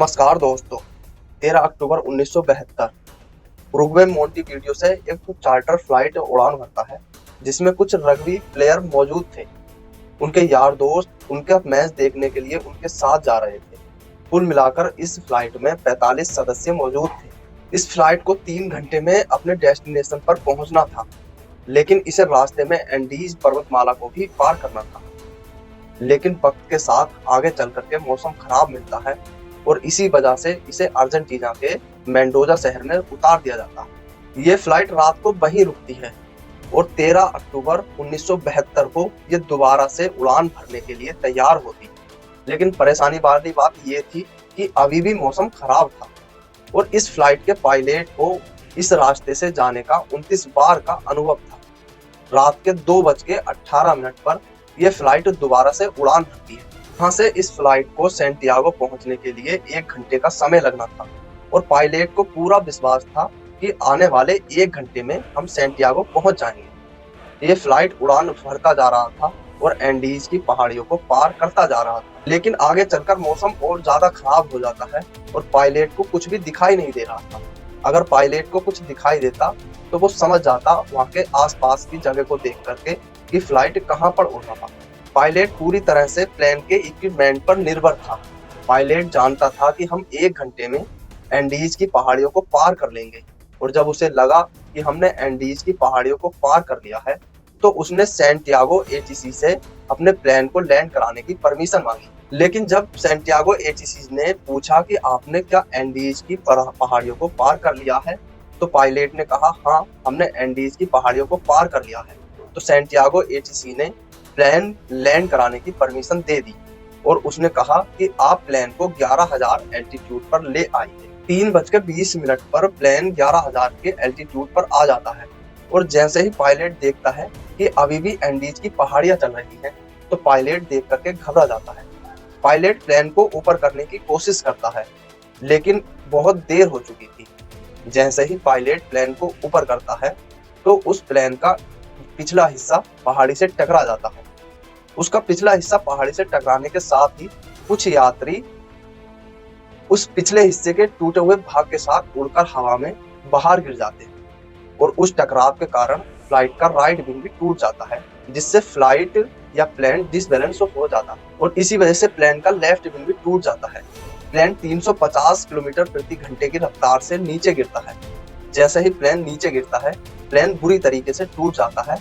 नमस्कार दोस्तों। 13 अक्टूबर 1972 Uruguay Montevideo से एक चार्टर फ्लाइट उड़ान भरता है जिसमें कुछ रग्बी प्लेयर मौजूद थे। उनके यार दोस्त उनका मैच देखने के लिए उनके साथ जा रहे थे। कुल मिलाकर इस फ्लाइट में 45 सदस्य मौजूद थे। इस फ्लाइट को 3 घंटे में अपने डेस्टिनेशन पर पहुंचना था, लेकिन इसे रास्ते में एंडीज पर्वतमाला को भी पार करना था। लेकिन वक्त के साथ आगे चल करके मौसम खराब मिलता है और इसी वजह से इसे अर्जेंटीना के मेंडोजा शहर में उतार दिया जाता है। ये फ्लाइट रात को वहीं रुकती है और 13 अक्टूबर 1972 को ये दोबारा से उड़ान भरने के लिए तैयार होती है। लेकिन परेशानी वाली बात ये थी कि अभी भी मौसम खराब था और इस फ्लाइट के पायलट को इस रास्ते से जाने का 29 बार का अनुभव था। रात के 2:18 पर यह फ्लाइट दोबारा से उड़ान भरती है। यहाँ से इस फ्लाइट को सैंटियागो पहुंचने के लिए 1 घंटे का समय लगना था और पायलट को पूरा विश्वास था कि आने वाले 1 घंटे में हम सैंटियागो पहुंच जाएंगे। ये फ्लाइट उड़ान भरता जा रहा था और एंडीज की पहाड़ियों को पार करता जा रहा था। लेकिन आगे चलकर मौसम और ज्यादा खराब हो जाता है और पायलट को कुछ भी दिखाई नहीं दे रहा था। अगर पायलट को कुछ दिखाई देता तो वो समझ जाता वहाँ के आसपास की जगह को देख करके कि फ्लाइट कहाँ पर उड़ रहा था। पायलट पूरी तरह से प्लेन के इक्विपमेंट पर निर्भर था। पायलट जानता था कि हम 1 घंटे में एंडीज की पहाड़ियों को पार कर लेंगे और जब उसे लगा कि हमने एंडीज की पहाड़ियों को पार कर लिया है तो उसने सैंटियागो एटीसी से अपने प्लेन को लैंड कराने की परमिशन मांगी। लेकिन जब सैंटियागो एटीसी ने पूछा कि आपने क्या एंडीज की पहाड़ियों को पार कर लिया है, तो पायलट ने कहा हाँ, हमने एंडीज की पहाड़ियों को पार कर लिया है। तो सैंटियागो एटीसी ने प्लेन लैंड कराने की परमिशन दे दी और उसने कहा कि आप प्लेन को 11,000 एल्टीट्यूड पर ले आइए। 3:20 पर प्लेन 11,000 के एल्टीट्यूड पर आ जाता है और जैसे ही पायलट देखता है कि अभी भी एंडीज की पहाड़ियां चल रही हैं, तो पायलट देख करके घबरा जाता है। पायलट प्लेन को ऊपर करने की कोशिश करता है, लेकिन बहुत देर हो चुकी थी। जैसे ही पायलट प्लेन को ऊपर करता है तो उस प्लेन का पिछला हिस्सा पहाड़ी से टकरा जाता है। उसका पिछला हिस्सा पहाड़ी से टकराने के साथ ही कुछ यात्री उस पिछले हिस्से के टूटे हुए भाग के साथ उड़कर हवा में बाहर गिर जाते हैं और उस टकराव के कारण फ्लाइट का राइट विंग भी टूट जाता है, जिससे फ्लाइट या प्लेन डिसबैलेंस हो जाता है और इसी वजह से प्लेन का लेफ्ट विंग भी टूट जाता है। प्लेन 350 किलोमीटर प्रति घंटे की रफ्तार से नीचे गिरता है। जैसे ही प्लेन नीचे गिरता है, प्लेन बुरी तरीके से टूट जाता है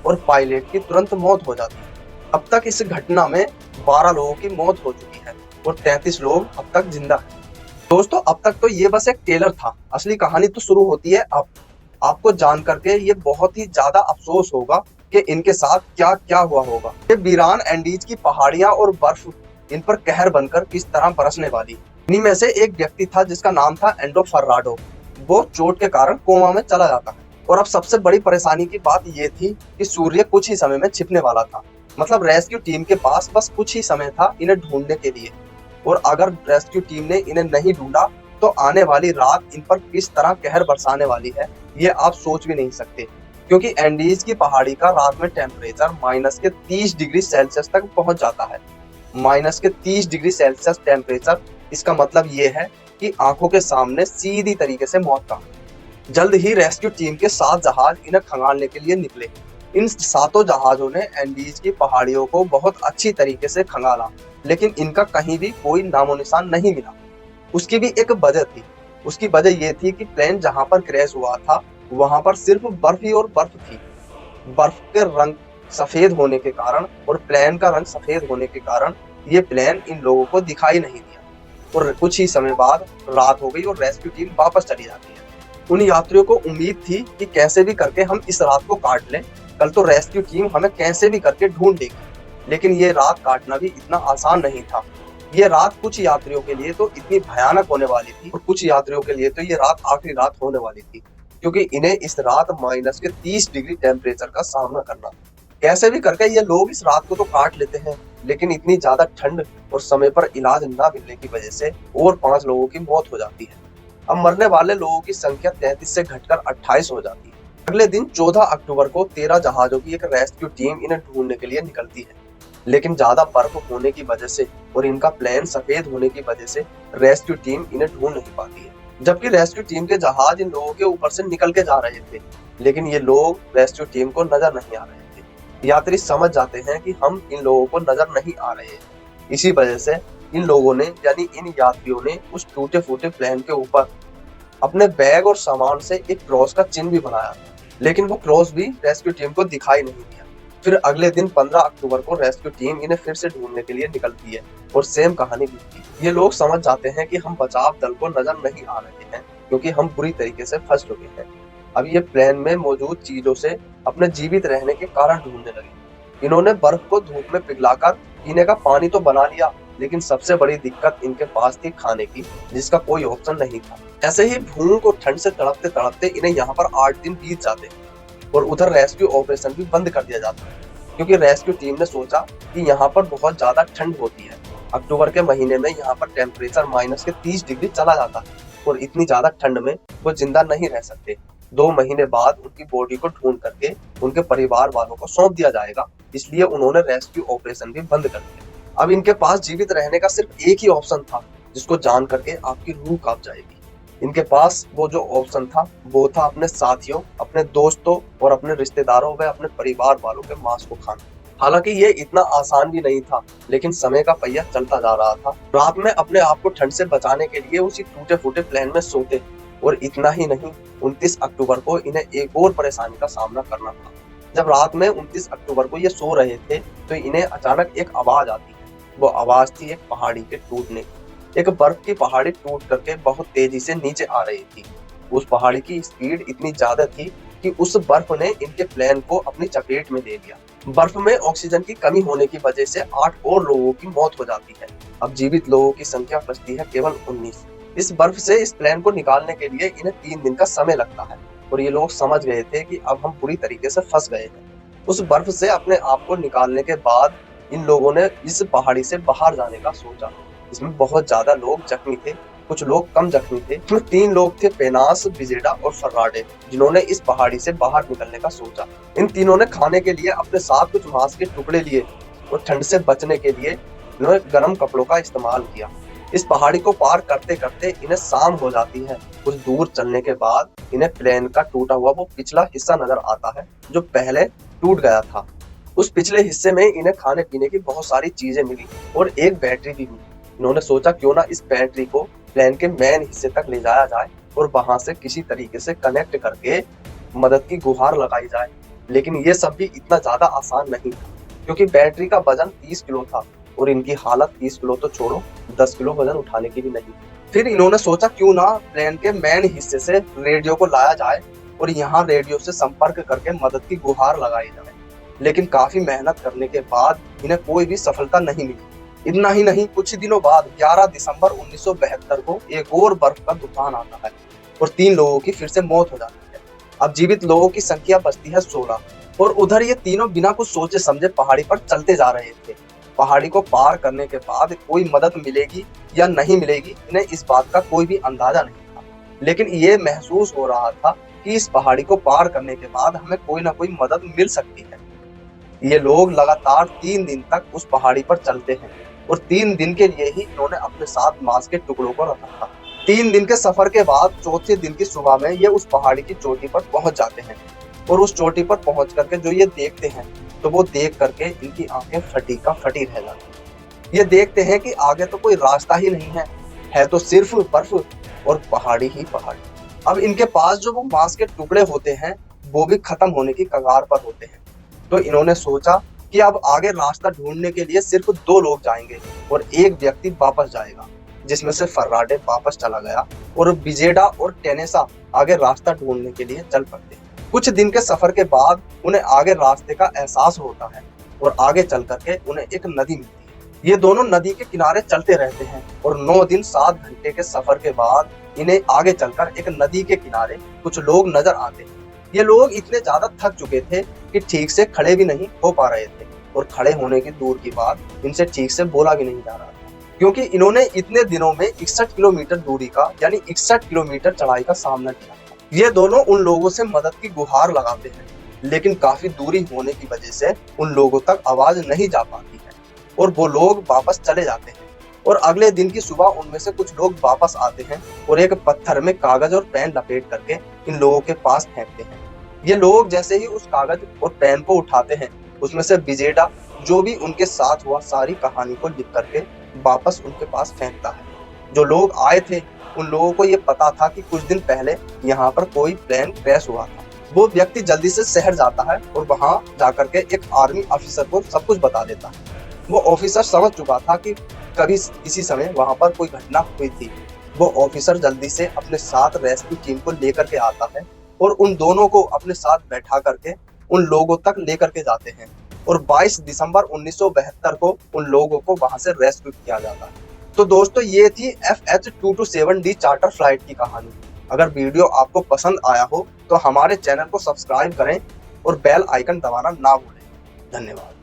और पायलट की तुरंत मौत हो जाती है। अब तक इस घटना में 12 लोगों की मौत हो चुकी है और 33 लोग अब तक जिंदा हैं। दोस्तों, अब तक तो ये बस एक ट्रेलर था, असली कहानी तो शुरू होती है अब। आपको जान करके ये बहुत ही ज्यादा अफसोस होगा कि इनके साथ क्या क्या हुआ होगा। ये वीरान एंडीज की पहाड़ियां और बर्फ इन पर कहर बनकर किस तरह बरसने वाली। इन्हीं में से एक व्यक्ति था जिसका नाम था एंडो फर्राडो। वो चोट के कारण कोमा में चला जाता है और अब सबसे बड़ी परेशानी की बात ये थी कि सूर्य कुछ ही समय में छिपने वाला था। मतलब रेस्क्यू टीम के पास बस कुछ ही समय था इन्हें ढूंढने के लिए, और अगर रेस्क्यू टीम ने इन्हें नहीं ढूंढा तो आने वाली रात इन पर किस तरह कहर बरसाने वाली है ये आप सोच भी नहीं सकते। क्योंकि एंडीज की पहाड़ी का रात में टेम्परेचर -30 डिग्री सेल्सियस तक पहुंच जाता है। -30 डिग्री सेल्सियस टेम्परेचर, इसका मतलब ये है कि आंखों के सामने सीधी तरीके से मौत का। जल्द ही रेस्क्यू टीम के 7 जहाज इन्हें खंगालने के लिए निकले। इन 7 जहाजों ने एंडीज की पहाड़ियों को बहुत अच्छी तरीके से खंगाला, लेकिन इनका कहीं भी कोई नामो निशान नहीं मिला। उसकी भी एक वजह थी। उसकी वजह ये थी कि प्लेन जहां पर क्रैश हुआ था वहां पर सिर्फ बर्फ ही और बर्फ थी। बर्फ के रंग सफेद होने के कारण और प्लेन का रंग सफेद होने के कारण ये प्लेन इन लोगों को दिखाई नहीं दिया और कुछ ही समय बाद रात हो गई और रेस्क्यू टीम वापस चली जाती है। उन यात्रियों को उम्मीद थी कि कैसे भी करके हम इस रात को काट लें, कल तो रेस्क्यू टीम हमें कैसे भी करके ढूंढ लेगी। लेकिन ये रात काटना भी इतना आसान नहीं था। ये रात कुछ यात्रियों के लिए तो इतनी भयानक होने वाली थी और कुछ यात्रियों के लिए तो ये रात आखिरी रात होने वाली थी, क्योंकि इन्हें इस रात -30 डिग्री टेम्परेचर का सामना करना। कैसे भी करके ये लोग इस रात को तो काट लेते हैं, लेकिन इतनी ज्यादा ठंड और समय पर इलाज न मिलने की वजह से और 5 लोगों की मौत हो जाती है। अब मरने वाले लोगों की संख्या 33 से घटकर 28 हो जाती है। अगले दिन 14 अक्टूबर को 13 जहाजों की एक रेस्क्यू टीम इन्हें ढूंढने के लिए निकलती है, लेकिन ज्यादा बर्फ होने की वजह से और इनका प्लेन सफेद होने की वजह से रेस्क्यू टीम इन्हें ढूंढ नहीं पाती है। जबकि रेस्क्यू टीम के जहाज इन लोगों के ऊपर से निकल के जा रहे थे, लेकिन ये लोग रेस्क्यू टीम को नजर नहीं आ रहे थे। यात्री समझ जाते हैं कि हम इन लोगों को नजर नहीं आ रहे हैं। इसी वजह से इन लोगों ने यानी इन यात्रियों ने उस टूटे फूटे प्लेन के ऊपर अपने बैग और सामान से एक क्रॉस का चिन्ह भी बनाया, लेकिन वो क्रॉस भी रेस्क्यू टीम को दिखाई नहीं दिया। फिर अगले दिन 15 अक्टूबर को रेस्क्यू टीम इन्हें फिर से ढूंढने के लिए निकलती है और सेम कहानी बीतती है। ये लोग समझ जाते हैं कि हम बचाव दल को नजर नहीं आ रहे हैं क्योंकि हम बुरी तरीके से फंस चुके हैं। अब ये प्लेन में मौजूद चीजों से अपने जीवित रहने के कारण ढूंढने लगे। इन्होंने बर्फ को धूप में पिघलाकर पीने का पानी तो बना लिया, लेकिन सबसे बड़ी दिक्कत इनके पास थी खाने की, जिसका कोई ऑप्शन नहीं था। ऐसे ही भूख और ठंड से तड़पते तड़पते इन्हें यहाँ पर 8 दिन बीत जाते हैं और उधर रेस्क्यू ऑपरेशन भी बंद कर दिया जाता है क्योंकि रेस्क्यू टीम ने सोचा कि यहाँ पर बहुत ज्यादा ठंड होती है। अक्टूबर के महीने में यहाँ पर टेम्परेचर -30 डिग्री चला जाता है और इतनी ज्यादा ठंड में वो जिंदा नहीं रह सकते। 2 महीने बाद उनकी बॉडी को ढूंढ करके उनके परिवार वालों को सौंप दिया जाएगा, इसलिए उन्होंने रेस्क्यू ऑपरेशन भी बंद कर दिया। अब इनके पास जीवित रहने का सिर्फ एक ही ऑप्शन था, जिसको जान करके आपकी रूह कांप जाएगी। इनके पास वो जो ऑप्शन था वो था अपने साथियों, अपने दोस्तों और अपने रिश्तेदारों व अपने परिवार वालों के मांस को खाना। हालांकि ये इतना आसान भी नहीं था, लेकिन समय का पहिया चलता जा रहा था। रात में अपने आप को ठंड से बचाने के लिए उसी टूटे फूटे प्लेन में सोते, और इतना ही नहीं, 29 अक्टूबर को इन्हें एक और परेशानी का सामना करना था। जब रात में 29 अक्टूबर को ये सो रहे थे तो इन्हें अचानक एक आवाज आती है। वो आवाज थी एक पहाड़ी के टूटने की। एक बर्फ की पहाड़ी टूट करके बहुत तेजी से नीचे आ रही थी। उस पहाड़ी की स्पीड इतनी ज्यादा थी कि उस बर्फ ने इनके प्लेन को अपनी चपेट में ले लिया। बर्फ में ऑक्सीजन की कमी होने की वजह से 8 और लोगों की मौत हो जाती है। अब जीवित लोगों की संख्या बचती है केवल 19। इस बर्फ से इस प्लेन को निकालने के लिए इन्हें 3 दिन का समय लगता है और ये लोग समझ गए थे कि अब हम पूरी तरीके से फंस गए हैं। उस बर्फ से अपने आप को निकालने के बाद इन लोगों ने इस पहाड़ी से बाहर जाने का सोचा। इसमें बहुत ज्यादा लोग जख्मी थे, कुछ लोग कम जख्मी थे। इसमें 3 लोग थे, पेनास, बिजेडा और फर्राडे, जिन्होंने इस पहाड़ी से बाहर निकलने का सोचा। इन तीनों ने खाने के लिए अपने साथ कुछ मांस के टुकड़े लिए और ठंड से बचने के लिए इन्होंने गर्म कपड़ों का इस्तेमाल किया। इस पहाड़ी को पार करते करते इन्हें शाम हो जाती है। कुछ दूर चलने के बाद इन्हें प्लेन का टूटा हुआ वो पिछला हिस्सा नजर आता है जो पहले टूट गया था। उस पिछले हिस्से में इन्हें खाने पीने की बहुत सारी चीजें मिली और एक बैटरी भी मिली। इन्होंने सोचा क्यों ना इस बैटरी को प्लेन के मेन हिस्से तक ले जाया जाए और वहां से किसी तरीके से कनेक्ट करके मदद की गुहार लगाई जाए। लेकिन ये सब भी इतना ज्यादा आसान नहीं था क्योंकि बैटरी का वजन 30 किलो था और इनकी हालत 30 किलो तो छोड़ो, 10 किलो वजन उठाने की भी नहीं। फिर इन्होंने सोचा क्यों ना प्लेन के मेन हिस्से से रेडियो को लाया जाए और यहाँ रेडियो से संपर्क करके मदद की गुहार लगाई जाए। लेकिन काफी मेहनत करने के बाद इन्हें कोई भी सफलता नहीं मिली। इतना ही नहीं, कुछ दिनों बाद 11 दिसंबर 1972 को एक और बर्फ का तूफान आता है और 3 लोगों की फिर से मौत हो जाती है। अब जीवित लोगों की संख्या बचती है 16 और उधर ये तीनों बिना कुछ सोचे समझे पहाड़ी पर चलते जा रहे थे। पहाड़ी को पार करने के बाद कोई मदद मिलेगी या नहीं मिलेगी, इन्हें इस बात का कोई भी अंदाजा नहीं था। लेकिन ये महसूस हो रहा था कि इस पहाड़ी को पार करने के बाद हमें कोई ना कोई मदद मिल सकती है। ये लोग लगातार 3 दिन तक उस पहाड़ी पर चलते हैं और 3 दिन के लिए ही इन्होंने अपने साथ मांस के टुकड़ों को रखा था। 3 दिन के सफर के बाद चौथे दिन की सुबह में ये उस पहाड़ी की चोटी पर पहुंच जाते हैं और उस चोटी पर पहुंच करके जो ये देखते हैं तो वो देख करके इनकी आंखें फटी का फटी रह जाती। ये देखते हैं कि आगे तो कोई रास्ता ही नहीं है तो सिर्फ बर्फ और पहाड़ी ही पहाड़ी। अब इनके पास जो वो मांस के टुकड़े होते हैं वो भी खत्म होने की कगार पर होते हैं। तो इन्होंने सोचा कि अब आगे रास्ता ढूंढने के लिए सिर्फ 2 लोग जाएंगे और एक व्यक्ति वापस जाएगा, जिसमें से फर्राडे वापस चला गया और बिजेडा और टेनेसा आगे रास्ता ढूंढने के लिए चल पड़ते। कुछ दिन के सफर के बाद उन्हें आगे रास्ते का एहसास होता है और आगे चल करके उन्हें एक नदी मिलती है। ये दोनों नदी के किनारे चलते रहते हैं और 9 दिन 7 घंटे के सफर के बाद इन्हें आगे चलकर एक नदी के किनारे कुछ लोग नजर आते हैं। ये लोग इतने ज्यादा थक चुके थे कि ठीक से खड़े भी नहीं हो पा रहे थे और खड़े होने की दूर की बात इनसे ठीक से बोला भी नहीं जा रहा था क्योंकि इन्होंने इतने दिनों में 61 किलोमीटर दूरी का यानी 61 किलोमीटर चढ़ाई का सामना किया। ये दोनों उन लोगों से मदद की गुहार लगाते हैं, लेकिन काफी दूरी होने की वजह से उन लोगों तक आवाज नहीं जा पाती है। और वो लोग वापस चले जाते हैं। और अगले दिन की सुबह उनमें से कुछ लोग वापस आते हैं और एक पत्थर में कागज और पेन लपेट करके इन लोगों के पास फेंकते हैं। ये लोग जैसे ही उस कागज और पेन को उठाते हैं, उसमें से विजेटा जो भी उनके साथ हुआ सारी कहानी को लिख करके वापस उनके पास फेंकता है। जो लोग आए थे उन लोगों को ये पता था कि कुछ दिन पहले यहाँ पर कोई प्लेन क्रैश हुआ था। वो व्यक्ति जल्दी से शहर जाता है और वहां जाकर के एक आर्मी ऑफिसर को सब कुछ बता देता है। वो ऑफिसर समझ चुका था कि कभी किसी समय वहां पर कोई घटना हुई थी। वो ऑफिसर जल्दी से अपने साथ रेस्क्यू टीम को लेकर के आता है और उन दोनों को अपने साथ बैठा करके उन लोगों तक लेकर के जाते हैं और 22 दिसंबर 1972 को उन लोगों को वहां से रेस्क्यू किया जाता है। तो दोस्तों ये थी FH-227D चार्टर फ्लाइट की कहानी। अगर वीडियो आपको पसंद आया हो तो हमारे चैनल को सब्सक्राइब करें और बेल आइकन दबाना ना भूलें। धन्यवाद।